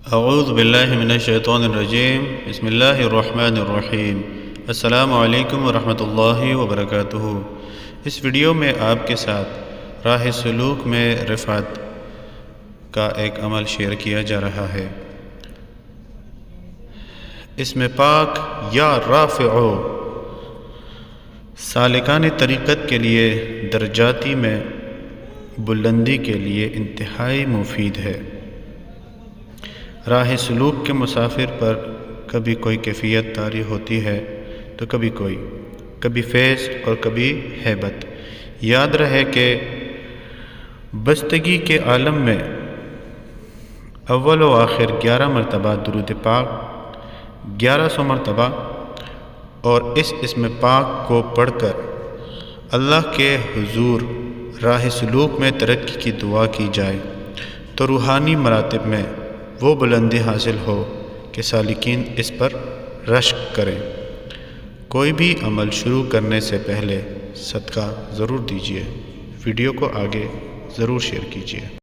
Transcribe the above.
اعوذ باللہ من الشیطان الرجیم بسم اللہ الرحمن الرحیم السلام علیکم ورحمۃ اللہ وبرکاتہ۔ اس ویڈیو میں آپ کے ساتھ راہ سلوک میں رفعت کا ایک عمل شیئر کیا جا رہا ہے۔ اس میں پاک یا رافع سالکان طریقت کے لیے درجاتی میں بلندی کے لیے انتہائی مفید ہے۔ راہ سلوک کے مسافر پر کبھی کوئی کیفیت طاری ہوتی ہے تو کبھی فیض اور کبھی ہیبت۔ یاد رہے کہ بستگی کے عالم میں اول و آخر 11 مرتبہ درود پاک 1100 مرتبہ اور اس اسم پاک کو پڑھ کر اللہ کے حضور راہ سلوک میں ترقی کی دعا کی جائے تو روحانی مراتب میں وہ بلندی حاصل ہو کہ سالکین اس پر رشک کریں۔ کوئی بھی عمل شروع کرنے سے پہلے صدقہ ضرور دیجیے۔ ویڈیو کو آگے ضرور شیئر کیجیے۔